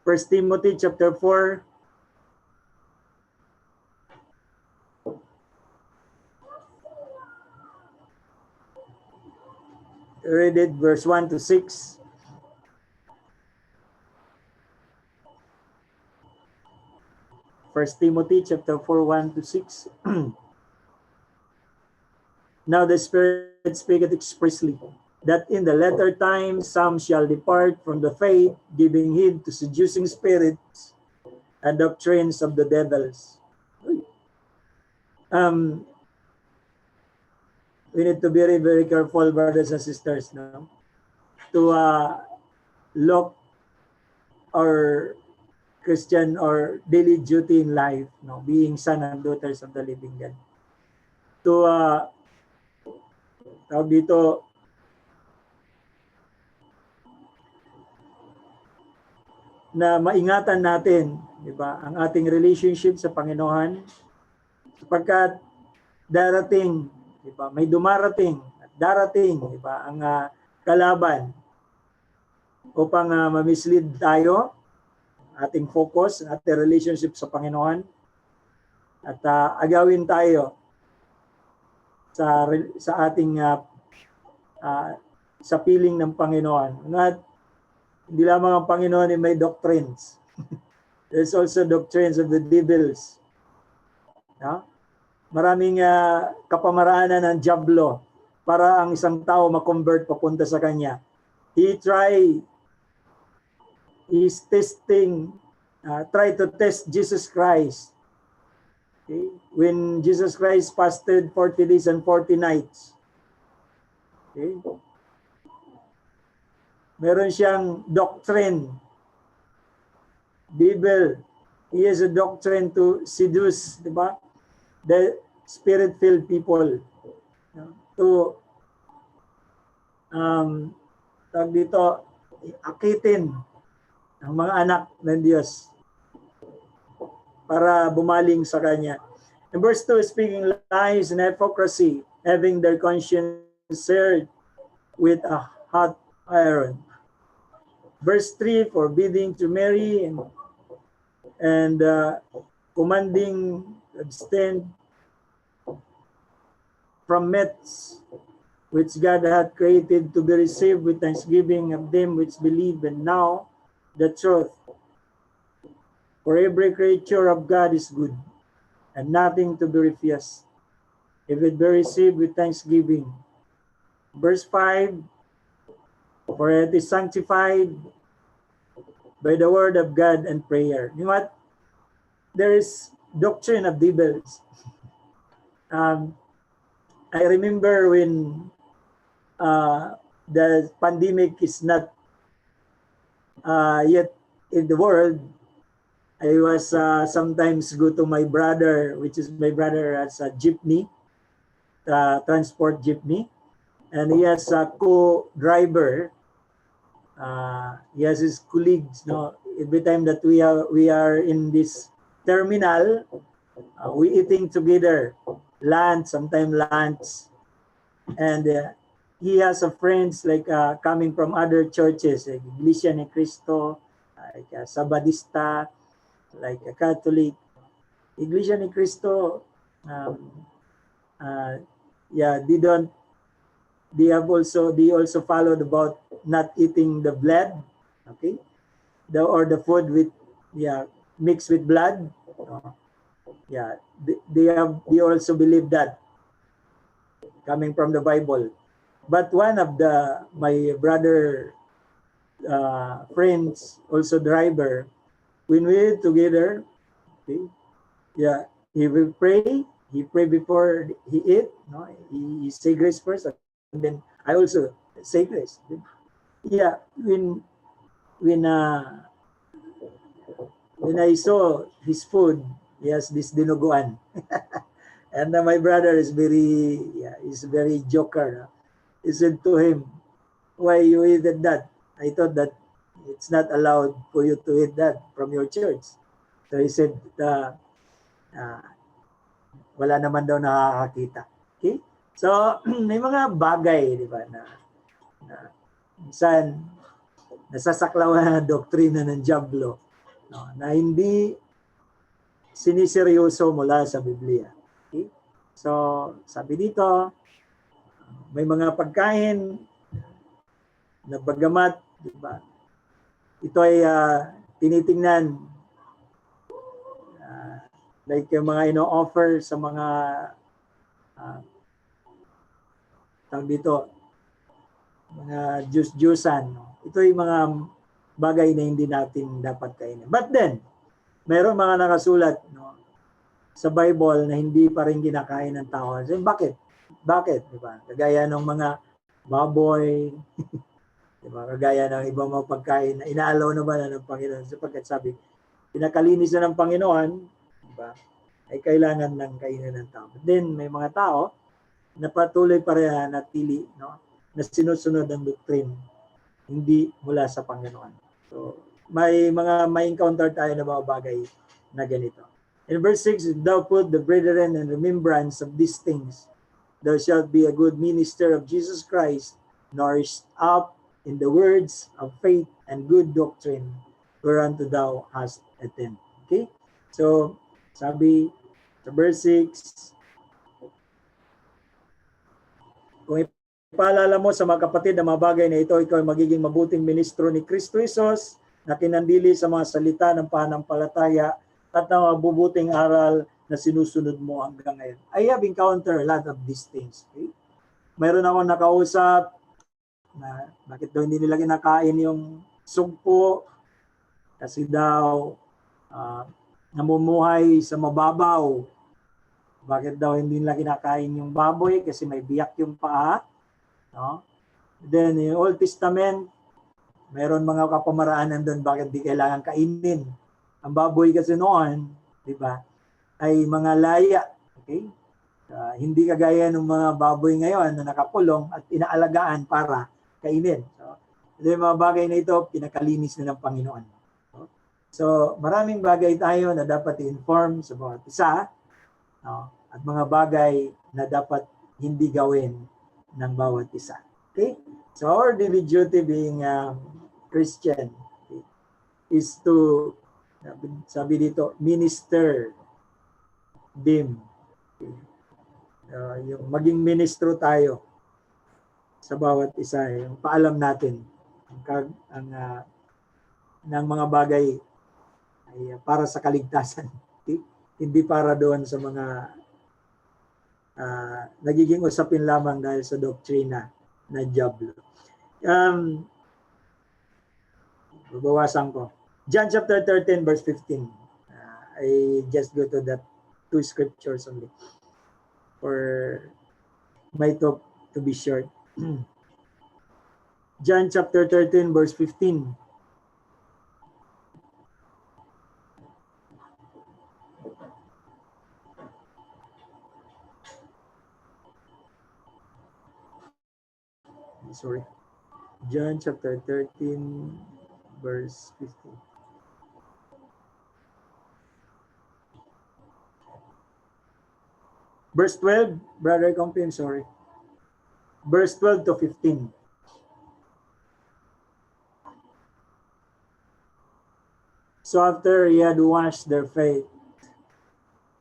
1 Timothy chapter 4. Read it, verse 1 to 6. First Timothy chapter 4, 1 to 6. Now the Spirit speaketh expressly, that in the latter time some shall depart from the faith, giving heed to seducing spirits and doctrines of the devils. We need to be very, very careful, brothers and sisters, no? To look our Christian or daily duty in life, no? Being son and daughters of the living God. To tawag dito, na maingatan natin, di ba, ang ating relationship sa Panginoon, sapagkat darating, di ba, may dumarating at darating, di ba, ang kalaban upang ma-mislead tayo, ating focus, ating relationship sa Panginoon, at agawin tayo sa ating sa piling ng Panginoon. Hindi lamang ang Panginoon ay may doctrines. There's also doctrines of the devils. No? Maraming kapamaraanan ng diablo para ang isang tao makonvert papunta sa kanya. He's try to test Jesus Christ. Okay? When Jesus Christ fasted 40 days and 40 nights. Okay? Meron siyang doctrine. Devil, he has a doctrine to seduce, di ba? The spirit-filled people. To tawag dito, akitin ang mga anak ng Diyos para bumaling sa Kanya. In verse 2, speaking lies and hypocrisy, having their conscience seared with a hot iron. Verse 3, forbidding to marry and commanding abstain from meats which God hath created to be received with thanksgiving of them which believe, and now the truth. For every creature of God is good, and nothing to be refused, if it be received with thanksgiving. Verse 5, for it is sanctified by the word of God and prayer. You know what? There is doctrine of devils. I remember when the pandemic is not yet in the world, I was sometimes go to my brother, which is my brother as a jeepney, transport jeepney, and he has a co-driver. He has his colleagues. No, every time that we are in this terminal, we eating together, lunch, sometimes lunch, and he has a friends like coming from other churches, like Iglesia ni Cristo, like Sabadista, like a Catholic. Iglesia ni Cristo, they also followed about not eating the blood, okay, or the food with mixed with blood. They also believe that coming from the Bible. But one of my brother friends, also driver, when we eat together, okay, he will pray. He pray before he eat. No, he say grace first, and then I also say grace. Yeah, when I saw his food, he has this dinuguan. And my brother is very joker. He said to him, why you eat that? I thought that it's not allowed for you to eat that from your church. So he said, wala naman daw nakakakita. Okay? So, may mga bagay, di ba, na minsan nasasaklawan na doktrina ng diablo, no, na hindi siniseryoso mula sa Biblia. Okay? So, sabi dito, may mga pagkain na bagamat, di ba, ito ay tinitingnan like yung mga ino-offer sa mga tawag dito, mga juice-juicean. Ito yung mga bagay na hindi natin dapat kainin. But then, mayroon mga nakasulat, no, sa Bible na hindi pa rin kinakain ng tao. So, bakit? Bakit? Di ba? Kagaya ng mga baboy, di ba? Kagaya ng ibang mga pagkain na inaalaw naman ng Panginoon. Sapagkat sabi, pinakalinis na ng Panginoon, di ba, ay kailangan ng kainin ng tao. But then, may mga tao na patuloy pa rin natili, no, na sinusunod ang doctrine, hindi mula sa Panginoon. So, may encounter tayo na mga bagay na ganito. In verse 6, thou put the brethren in remembrance of these things. Thou shalt be a good minister of Jesus Christ, nourished up in the words of faith and good doctrine, whereunto thou hast attained. Okay? So, sabi sa verse 6, kung Paalala mo sa mga kapatid na mga bagay na ito, ikaw ay magiging mabuting ministro ni Kristo Jesus na kinandili sa mga salita ng pananampalataya at ng mabubuting aral na sinusunod mo hanggang ngayon. I have encountered a lot of these things. Okay? Mayroon akong nakausap na bakit daw hindi nila kinakain yung sugpo kasi daw namumuhay sa mababaw. Bakit daw hindi nila kinakain yung baboy kasi may biyak yung paa. No? Then, in Old Testament, mayroon mga kapamaraanan doon bakit di kailangan kainin. Ang baboy kasi noon, di ba, ay mga laya. Okay? Hindi kagaya ng mga baboy ngayon na nakakulong at inaalagaan para kainin. So, yung mga bagay na ito, pinakalinis na ng Panginoon. So, maraming bagay tayo na dapat i-inform sa bawat isa. No? At mga bagay na dapat hindi gawin ng bawat isa. Okay? So our daily duty being Christian is to, sabi dito, minister them. Okay? Yung maging ministro tayo sa bawat isa. Yung paalam natin ng mga bagay ay para sa kaligtasan. Okay? Hindi para doon sa mga nagiging usapin lamang dahil sa doktrina na diablo. Babawasan ko. John chapter 13 verse 15. I just go to that two scriptures only for my talk to be short. John chapter 13 verse 15. Sorry. John chapter 13 verse 15. Verse 12, Brother Compin, sorry. Verse 12 to 15. So after he had washed their feet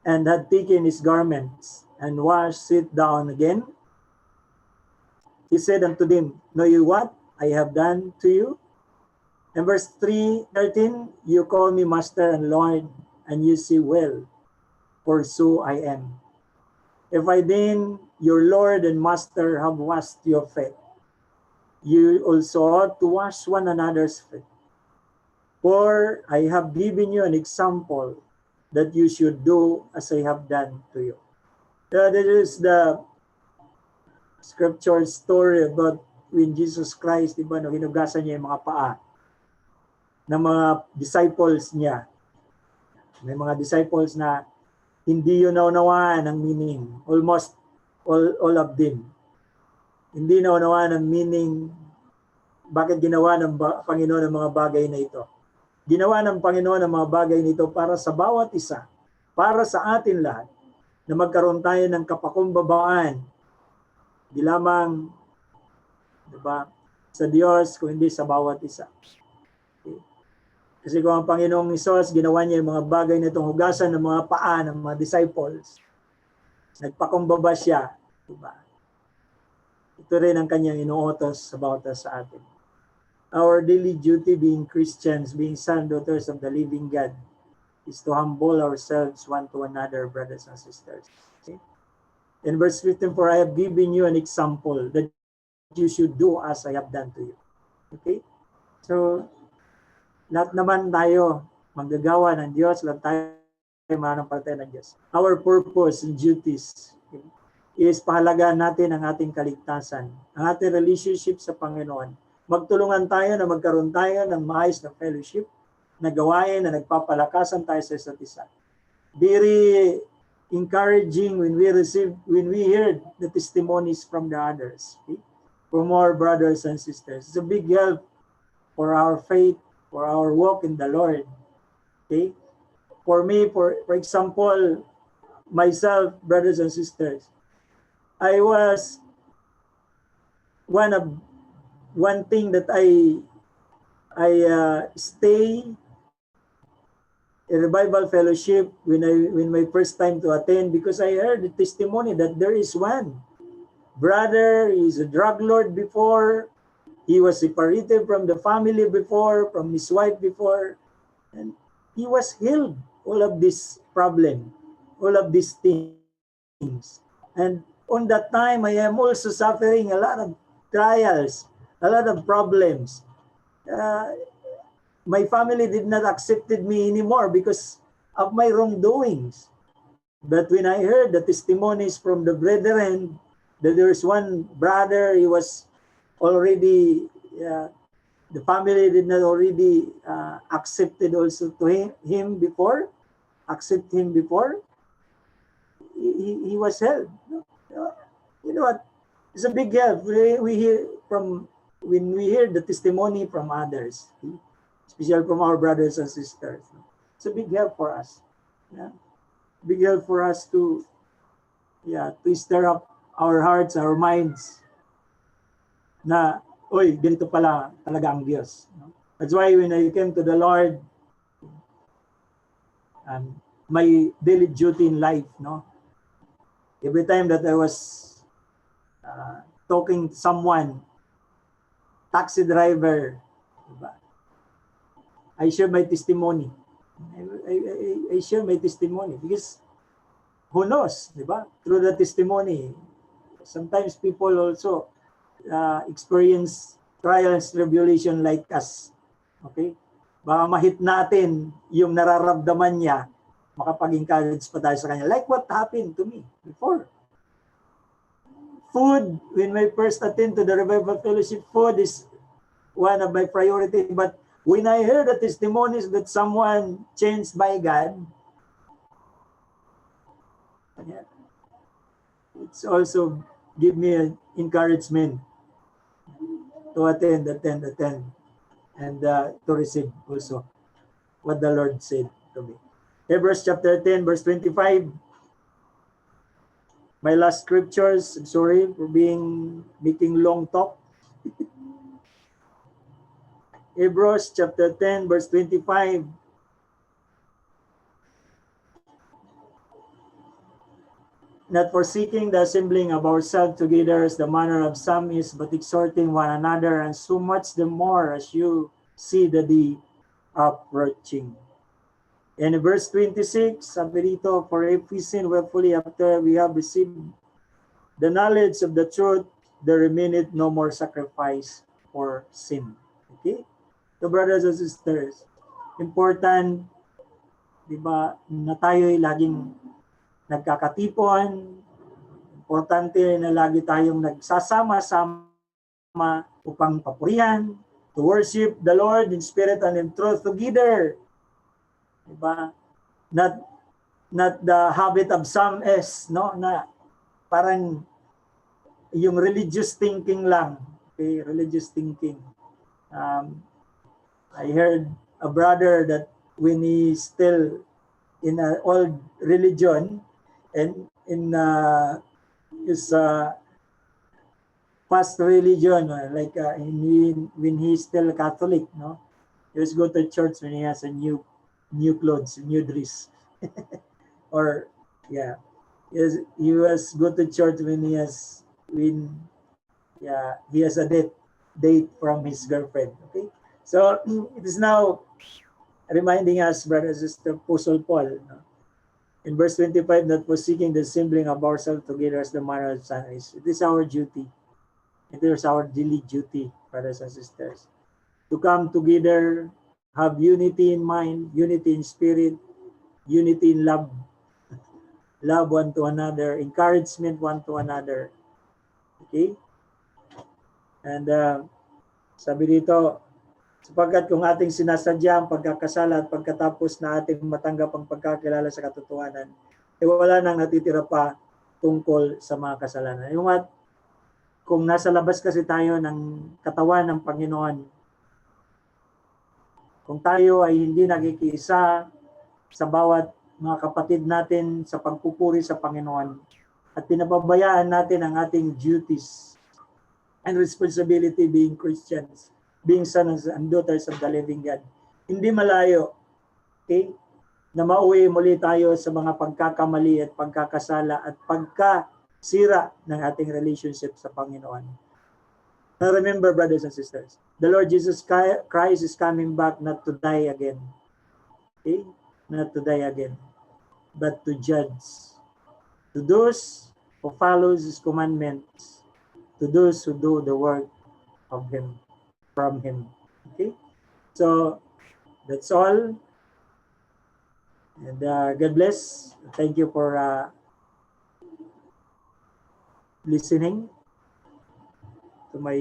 and had taken his garments and washed it down again, he said unto them, know you what I have done to you? And verse 13, you call me Master and Lord, and you say well, for so I am. If I then, your Lord and Master, have washed your feet, you also ought to wash one another's feet. For I have given you an example that you should do as I have done to you. That is the scripture story about when Jesus Christ, diba, no, hinugasan niya yung mga paa ng mga disciples niya. May mga disciples na hindi yun naunawaan ang meaning. Almost all of them. Hindi naunawaan ang meaning bakit ginawa ng Panginoon ang mga bagay na ito. Ginawa ng Panginoon ang mga bagay nito para sa bawat isa, para sa atin lahat, na magkaroon tayo ng kapakumbabaan. Di lamang, diba, sa Diyos, kung hindi sa bawat isa. Okay. Kasi kung ang Panginoong Hesus, ginawa niya yung mga bagay na itong hugasan ng mga paa ng mga disciples, nagpakumbaba siya, diba? Ito rin ang kanyang inuutos sa bawat sa atin. Our daily duty being Christians, being sons and daughters of the living God, is to humble ourselves one to another, brothers and sisters. Okay? In verse 15, for I have given you an example that you should do as I have done to you. Okay? So, lahat naman tayo manggagawa ng Diyos, lahat tayo mananampalataya ng Diyos. Our purpose and duties is pahalagaan natin ang ating kaligtasan, ang ating relationship sa Panginoon. Magtulungan tayo na magkaroon tayo ng maayos na fellowship, na gawain na nagpapalakasan tayo sa isa't isa. Very encouraging when we hear the testimonies from the others, okay? From our brothers and sisters. It's a big help for our faith, for our walk in the Lord. Okay? For me, for example, myself, brothers and sisters, I was one thing that I stay in revival fellowship when my first time to attend, because I heard the testimony that there is one brother, he's a drug lord before, he was separated from the family before, from his wife before, and he was healed all of this problem, all of these things. And on that time, I am also suffering a lot of trials, a lot of problems. My family did not accepted me anymore because of my wrongdoings. But when I heard the testimonies from the brethren, that there is one brother, he was already, the family did not already accepted also to him before, accept him before, he was helped. You know what? It's a big help. We hear from, when we hear the testimony from others, especially from our brothers and sisters. It's a big help for us. Yeah. Big help for us to stir up our hearts, our minds, na, oy, ganito pala talaga ang Diyos. That's why when I came to the Lord, my daily duty in life, no? Every time that I was talking to someone, taxi driver, diba? I share my testimony. I share my testimony because who knows, diba? Through the testimony, sometimes people also experience trials, tribulation like us. Okay? Baka ma-hit natin yung nararamdaman niya, makapag-encourage pa tayo sa kanya. Like what happened to me before. Food, when I first attend to the Revival Fellowship, food is one of my priority. But when I heard the testimonies that someone changed by God, it's also give me an encouragement to attend, and to receive also what the Lord said to me. Hebrews chapter 10, verse 25. My last scriptures, I'm sorry for making long talk. Hebrews chapter 10, verse 25. Not forsaking the assembling of ourselves together as the manner of some is, but exhorting one another, and so much the more as you see the day approaching. And in verse 26, sabi dito, for if we sin willfully after we have received the knowledge of the truth, there remaineth no more sacrifice for sin. Okay? So brothers and sisters, important, di ba, na tayo'y laging nagkakatipon, importante na lagi tayong nagsasama-sama upang papurihan, to worship the Lord in spirit and in truth together. Diba? Not the habit of some is, no, na parang yung religious thinking lang. Okay, religious thinking. I heard a brother that when he's still in an old religion and in his past religion, like when he's still Catholic, no, he was go to church when he has a new clothes, new dress, or yeah, he was go to church when he has a date from his girlfriend. Okay, so it is now reminding us, brothers and sisters, Apostle Paul, no? In verse 25, that was seeking the assembling of ourselves together as the manner of some is. It is our duty. It is our daily duty, brothers and sisters, to come together, have unity in mind, unity in spirit, unity in love, love one to another, encouragement one to another. Okay? And sabi dito, sapagkat kung ating sinasadya ang pagkakasala at pagkatapos na ating matanggap ang pagkakilala sa katotohanan, wala nang natitira pa tungkol sa mga kasalanan. Yung what? Kung nasa labas kasi tayo ng katawan ng Panginoon, kung tayo ay hindi nakikiisa sa bawat mga kapatid natin sa pagpupuri sa Panginoon at pinababayaan natin ang ating duties and responsibility being Christians, being sons and daughters of the living God, hindi malayo, okay, na mauwi muli tayo sa mga pagkakamali at pagkakasala at sira ng ating relationship sa Panginoon. Now remember, brothers and sisters, the Lord Jesus Christ is coming back not to die again. Okay? Not to die again, but to judge. To those who follows His commandments, to those who do the work of Him, from Him. Okay? So, that's all. And God bless. Thank you for listening to my